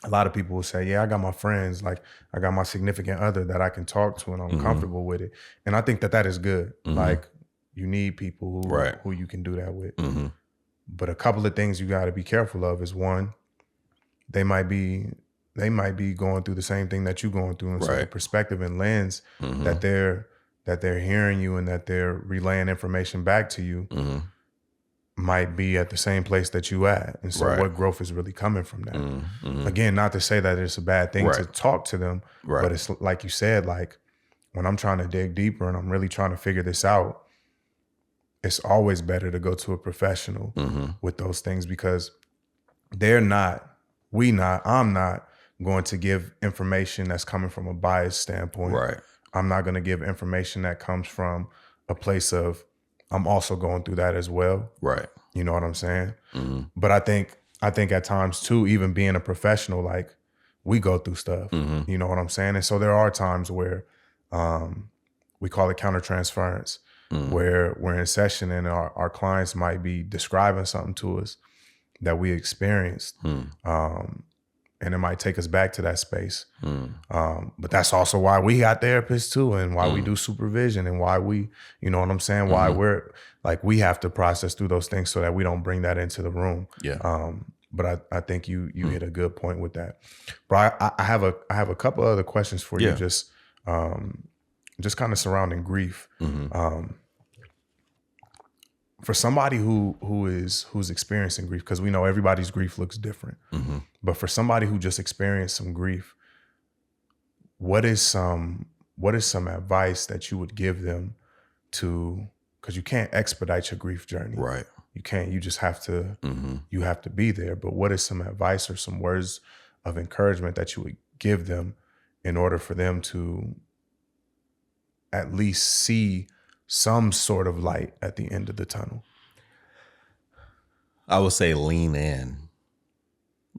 a lot of people will say, yeah, I got my friends, like I got my significant other that I can talk to and I'm comfortable with it. And I think that is good. Like you need people who you can do that with. But a couple of things you got to be careful of is one, they might be going through the same thing that you're going through. And so the perspective and lens that they're hearing you and that they're relaying information back to you might be at the same place that you at. And so what growth is really coming from that? Again, not to say that it's a bad thing to talk to them, but it's like you said, like when I'm trying to dig deeper and I'm really trying to figure this out, it's always better to go to a professional with those things because I'm not going to give information that's coming from a biased standpoint. Right. I'm not going to give information that comes from a place of, I'm also going through that as well. Right. You know what I'm saying? But I think at times too, even being a professional, like we go through stuff, you know what I'm saying? And so there are times where we call it countertransference, where we're in session and our clients might be describing something to us that we experienced. And it might take us back to that space. But that's also why we got therapists too, and why we do supervision, and why we, you know what I'm saying? Why we're like, we have to process through those things so that we don't bring that into the room. Yeah. But I think you hit a good point with that. But I have a couple other questions for you, just kind of surrounding grief. For somebody who's experiencing grief, because we know everybody's grief looks different, but for somebody who just experienced some grief, what is some advice that you would give them to, because you can't expedite your grief journey. Right. You can't. You just have to. Mm-hmm. You have to be there. But what is some advice or some words of encouragement that you would give them in order for them to at least see some sort of light at the end of the tunnel? I would say lean in.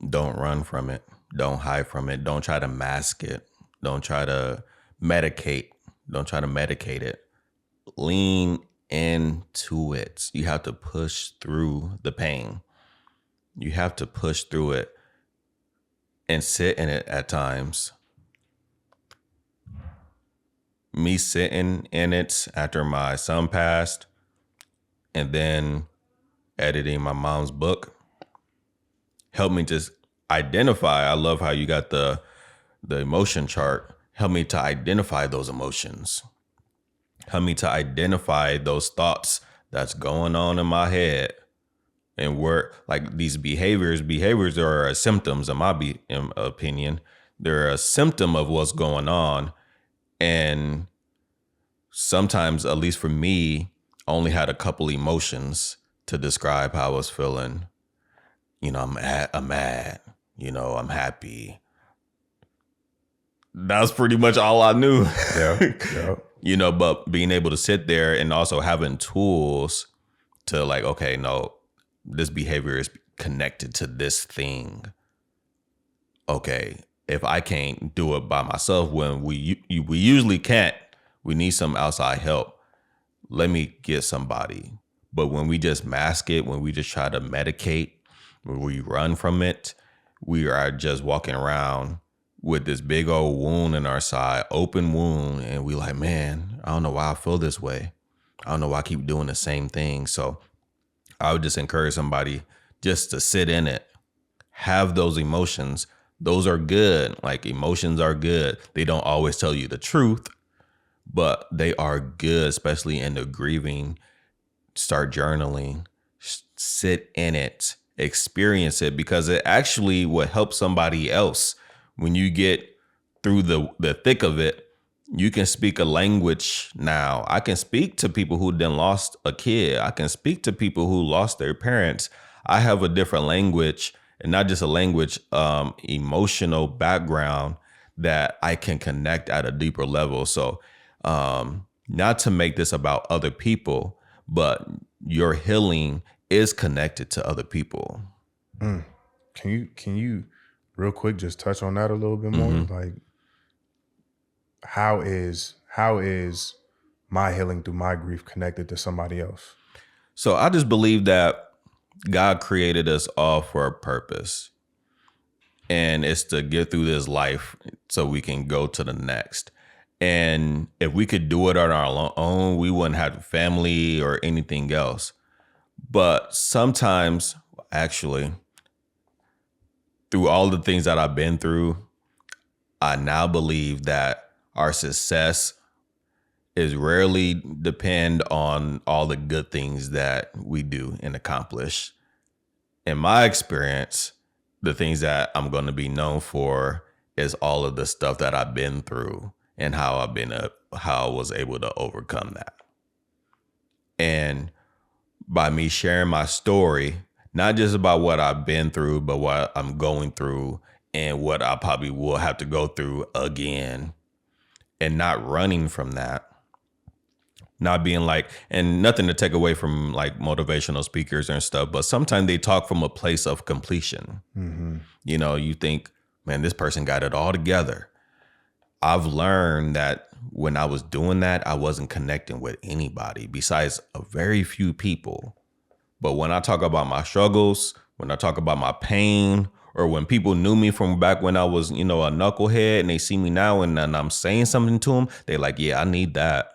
Don't run from it. Don't hide from it. Don't try to mask it. Don't try to medicate. Don't try to medicate it. Lean into it. You have to push through the pain. You have to push through it and sit in it at times. Me sitting in it after my son passed and then editing my mom's book helped me just identify. I love how you got the emotion chart. Help me to identify those emotions. Help me to identify those thoughts that's going on in my head. And where, like, these behaviors are symptoms, in my opinion. They're a symptom of what's going on. And sometimes, at least for me, I only had a couple emotions to describe how I was feeling. You know, I'm mad. You know, I'm happy. That's pretty much all I knew. Yeah. You know, but being able to sit there and also having tools to, like, okay, no, this behavior is connected to this thing. Okay, if I can't do it by myself, when we usually can't, we need some outside help. Let me get somebody. But when we just mask it, when we just try to medicate, when we run from it, we are just walking around with this big old wound in our side, open wound. And we like, man, I don't know why I feel this way. I don't know why I keep doing the same thing. So I would just encourage somebody just to sit in it, have those emotions. Those are good. Like, emotions are good. They don't always tell you the truth, but they are good, especially in the grieving. Start journaling, sit in it, experience it, because it actually will help somebody else. When you get through the thick of it, you can speak a language now. I can speak to people who then lost a kid. I can speak to people who lost their parents. I have a different language, and not just a language, emotional background that I can connect at a deeper level. So not to make this about other people, but your healing is connected to other people. Can you real quick just touch on that a little bit more? Mm-hmm. Like, how is my healing through my grief connected to somebody else? So I just believe that God created us all for a purpose. And it's to get through this life so we can go to the next. And if we could do it on our own, we wouldn't have family or anything else. But sometimes, actually, through all the things that I've been through, I now believe that our success is rarely depend on all the good things that we do and accomplish. In my experience, the things that I'm going to be known for is all of the stuff that I've been through and how I was able to overcome that. And by me sharing my story, not just about what I've been through, but what I'm going through and what I probably will have to go through again, and not running from that. Not being like, and nothing to take away from like motivational speakers and stuff, but sometimes they talk from a place of completion. Mm-hmm. You know, you think, man, this person got it all together. I've learned that when I was doing that, I wasn't connecting with anybody besides a very few people. But when I talk about my struggles, when I talk about my pain, or when people knew me from back when I was, you know, a knucklehead, and they see me now and I'm saying something to them, they're like, yeah, I need that.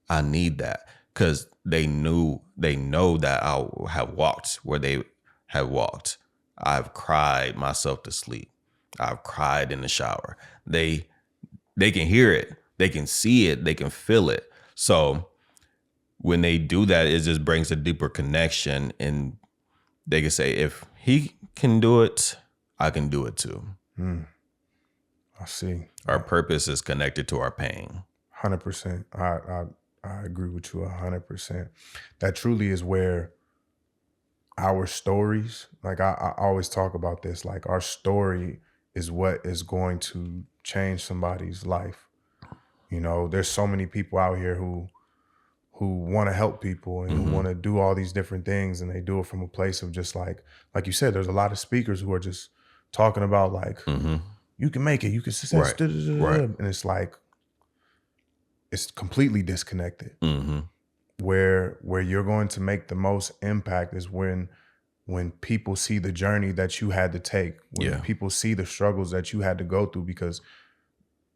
I need that, because they know that I have walked where they have walked. I've cried myself to sleep. I've cried in the shower. They can hear it. They can see it. They can feel it. So when they do that, it just brings a deeper connection, and they can say, if he can do it, I can do it too. I see. Our purpose is connected to our pain. 100%. I agree with you 100%. That truly is where our stories, like I always talk about this, like our story is what is going to change somebody's life. You know, there's so many people out here who want to help people and who want to do all these different things, and they do it from a place of just like you said, there's a lot of speakers who are just talking about like, you can make it, you can success, Right. And it's like, it's completely disconnected. Where you're going to make the most impact is when people see the journey that you had to take, when people see the struggles that you had to go through, because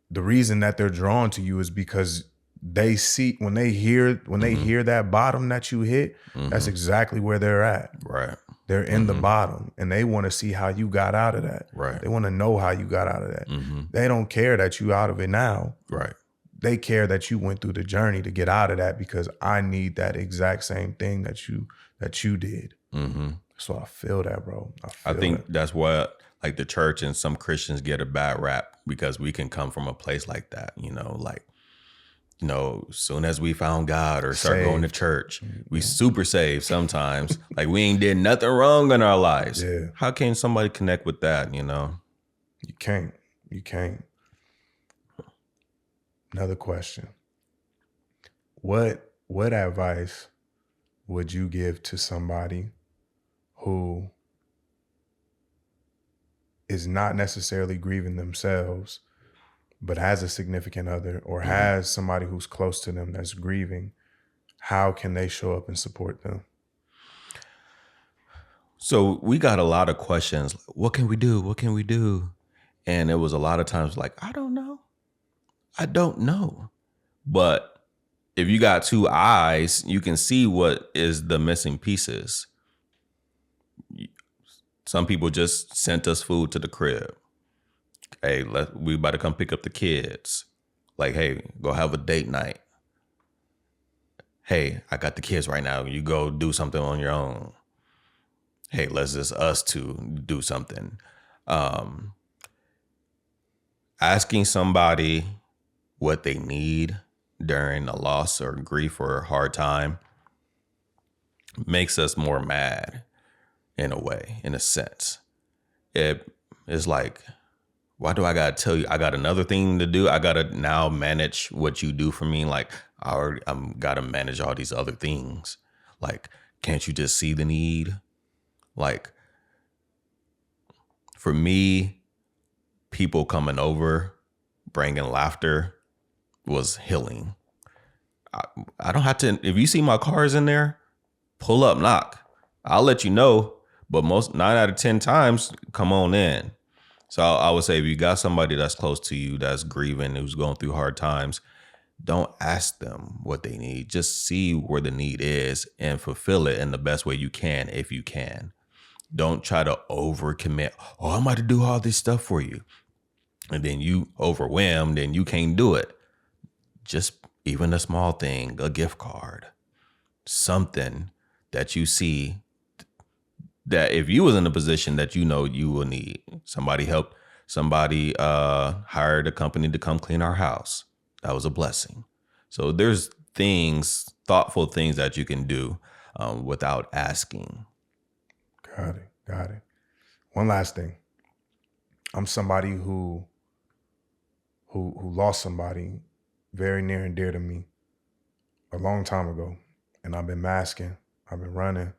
the reason that they're drawn to you is because they see, when they hear that bottom that you hit, that's exactly where they're at. Right. They're in the bottom, and they want to see how you got out of that. Right. They want to know how you got out of that. They don't care that you out of it now. Right. They care that you went through the journey to get out of that, because I need that exact same thing that you did. So I feel that, bro. I think that's what, like, the church and some Christians get a bad rap, because we can come from a place like that, you know, like, you know, soon as we found God or start going to church, we super saved sometimes. Like, we ain't did nothing wrong in our lives. Yeah. How can somebody connect with that, you know? You can't. Another question. What advice would you give to somebody who is not necessarily grieving themselves, but has a significant other or has somebody who's close to them that's grieving? How can they show up and support them? So we got a lot of questions. What can we do? What can we do? And it was a lot of times like, I don't know. But if you got two eyes, you can see what is the missing pieces. Some people just sent us food to the crib. Hey, we about to come pick up the kids. Like, hey, go have a date night. Hey, I got the kids right now. You go do something on your own. Hey, let's just us two do something. Asking somebody what they need during a loss or grief or a hard time makes us more mad in a way, in a sense. It is like, why do I gotta tell you? I got another thing to do. I gotta now manage what you do for me. Like, I'm gotta manage all these other things. Like, can't you just see the need? Like, for me, people coming over, bringing laughter was healing. I don't have to, if you see my cars in there, pull up, knock. I'll let you know, but 9 out of 10 times, come on in. So I would say if you got somebody that's close to you, that's grieving, who's going through hard times, don't ask them what they need. Just see where the need is and fulfill it in the best way you can, if you can. Don't try to overcommit. Oh, I'm about to do all this stuff for you. And then you overwhelmed and you can't do it. Just even a small thing, a gift card, something that you see that if you was in a position that you know you will need, somebody hired a company to come clean our house. That was a blessing. So there's thoughtful things that you can do without asking. Got it. One last thing. I'm somebody who lost somebody very near and dear to me a long time ago. And I've been masking, I've been running,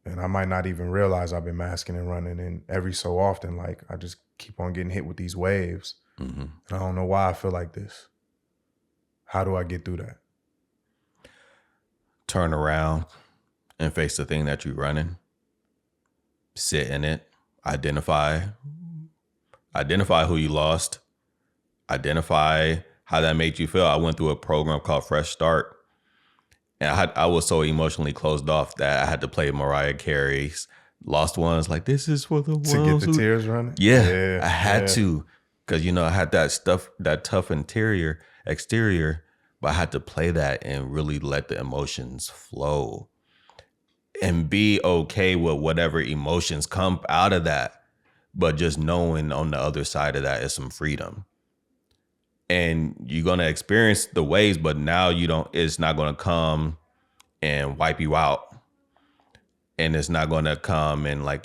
and I might not even realize I've been masking and running. And every so often, like, I just keep on getting hit with these waves. And I don't know why I feel like this. How do I get through that? Turn around and face the thing that you're running. Sit in it. Identify who you lost. Identify how that made you feel. I went through a program called Fresh Start. And I was so emotionally closed off that I had to play Mariah Carey's Lost Ones. Like, this is for the ones to get the tears running? Yeah, I had to. Because, you know, I had that tough exterior, but I had to play that and really let the emotions flow. And be okay with whatever emotions come out of that. but just knowing on the other side of that is some freedom. And you're going to experience the waves, but now it's not going to come and wipe you out. And it's not going to come and like,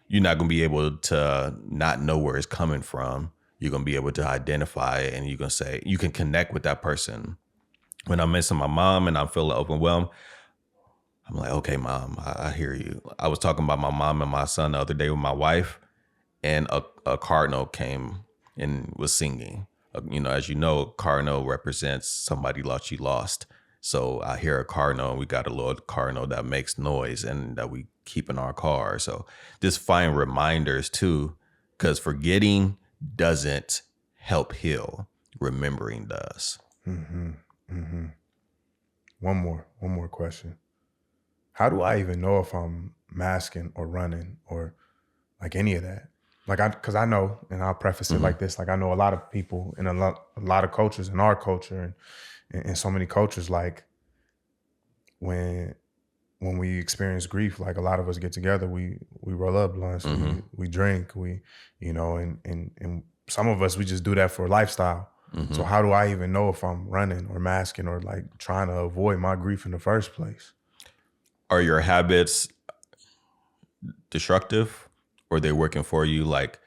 you're not going to be able to not know where it's coming from. You're going to be able to identify it, and you can connect with that person. When I'm missing my mom and I'm feeling overwhelmed, I'm like, okay, Mom, I hear you. I was talking about my mom and my son the other day with my wife, and a cardinal came and was singing. As you know, cardinal represents somebody lost you lost. So I hear a cardinal, and we got a little cardinal that makes noise and that we keep in our car. So just find reminders too, because forgetting doesn't help heal. Remembering does. Mm-hmm. Mm-hmm. One more question. How do I even know if I'm masking or running or like any of that? Because I know, and I'll preface it like this, like I know a lot of people in a lot of cultures, in our culture and so many cultures, like when we experience grief, like a lot of us get together, we roll up blunts, we drink, and some of us, we just do that for lifestyle. Mm-hmm. So how do I even know if I'm running or masking or like trying to avoid my grief in the first place? Are your habits destructive, or they working for you? Like,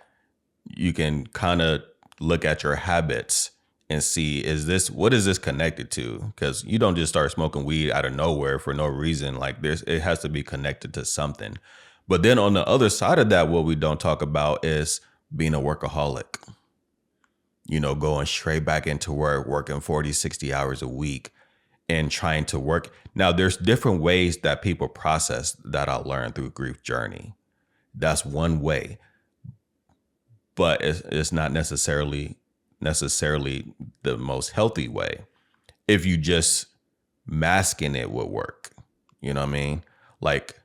you can kind of look at your habits and see, what is this connected to? Because you don't just start smoking weed out of nowhere for no reason. Like, it has to be connected to something. But then on the other side of that, what we don't talk about is being a workaholic. Going straight back into work, working 40, 60 hours a week and trying to work. Now, there's different ways that people process that I learned through grief journey. That's one way, but it's not necessarily the most healthy way. If you just masking it would work, you know what I mean? Like,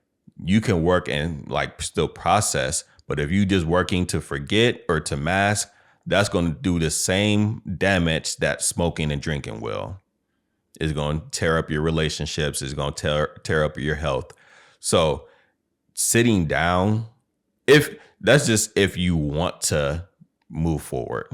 you can work and like still process, but if you just working to forget or to mask, that's going to do the same damage that smoking and drinking will. It's going to tear up your relationships. It's going to tear up your health. So sitting down, if you want to move forward,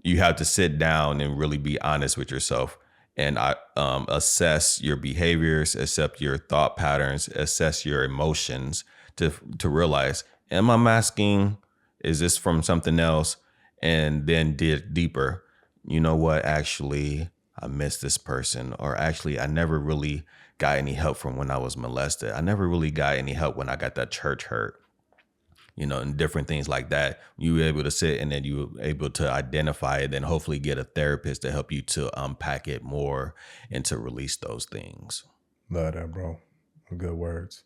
you have to sit down and really be honest with yourself and assess your behaviors, accept your thought patterns, assess your emotions to realize, am I masking? Is this from something else? And then dig deeper. You know what? Actually, I miss this person. Or actually, I never really got any help from when I was molested. I never really got any help when I got that church hurt. And different things like that. You were able to sit and then you were able to identify it, then hopefully get a therapist to help you to unpack it more and to release those things. Love that, bro. Good words.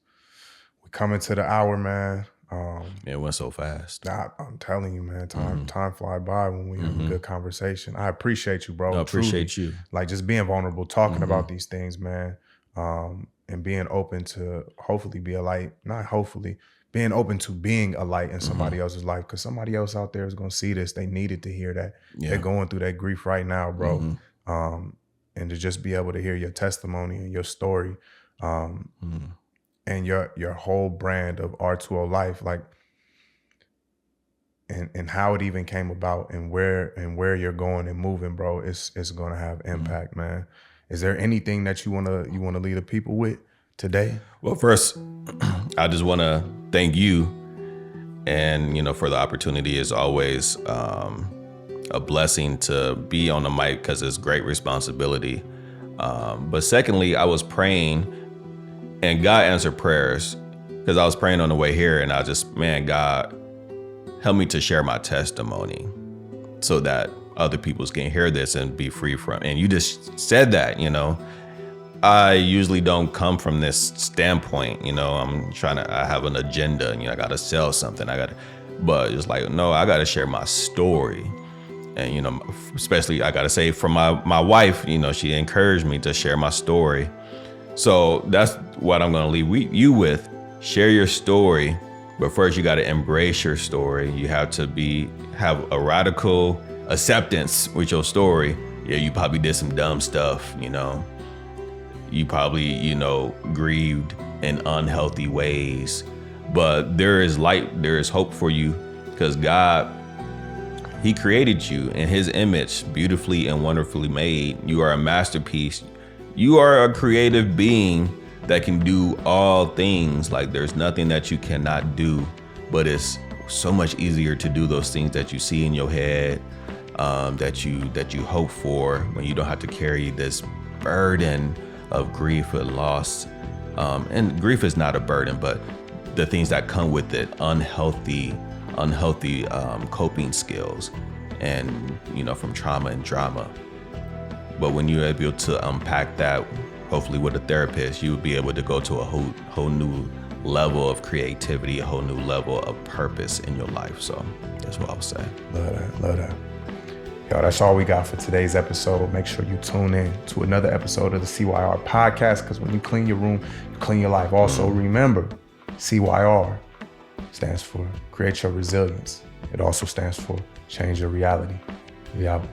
We're coming to the hour, man. It went so fast. I'm telling you, man, time fly by when we have a good conversation. I appreciate you, bro. I appreciate you. Like, just being vulnerable, talking about these things, man, and being open to hopefully be a light. Not hopefully, being open to being a light in somebody else's life, because somebody else out there is going to see this. They needed to hear that. Yeah. They're going through that grief right now, bro. And to just be able to hear your testimony and your story. And your whole brand of R2O Life, like, and how it even came about and where you're going and moving, bro, it's going to have impact, man. Is there anything that you want to leave the people with today? Well, first, I just want to thank you, and for the opportunity. Is always a blessing to be on the mic, because it's great responsibility. But secondly, I was praying. And God answered prayers, because I was praying on the way here, and I just, God, help me to share my testimony so that other people can hear this and be free from. And you just said that, I usually don't come from this standpoint, I have an agenda, and I got to sell something. But it's like, no, I got to share my story. And, especially I got to say from my wife, she encouraged me to share my story. So that's what I'm going to leave you with. Share your story, but first you got to embrace your story. You have to have a radical acceptance with your story. Yeah, you probably did some dumb stuff, You probably, grieved in unhealthy ways, but there is light, there is hope for you. because God, he created you in his image, beautifully and wonderfully made. You are a masterpiece. You are a creative being that can do all things. Like, there's nothing that you cannot do, but it's so much easier to do those things that you see in your head, that you hope for, when you don't have to carry this burden of grief or loss. And grief is not a burden, but the things that come with it, unhealthy coping skills, and from trauma and drama. But when you're able to unpack that, hopefully with a therapist, you would be able to go to a whole new level of creativity, a whole new level of purpose in your life. So that's what I would say. Love that. Yo, that's all we got for today's episode. Make sure you tune in to another episode of the CYR Podcast, because when you clean your room, you clean your life. Also, remember, CYR stands for Create Your Resilience. It also stands for Change Your Reality. We out.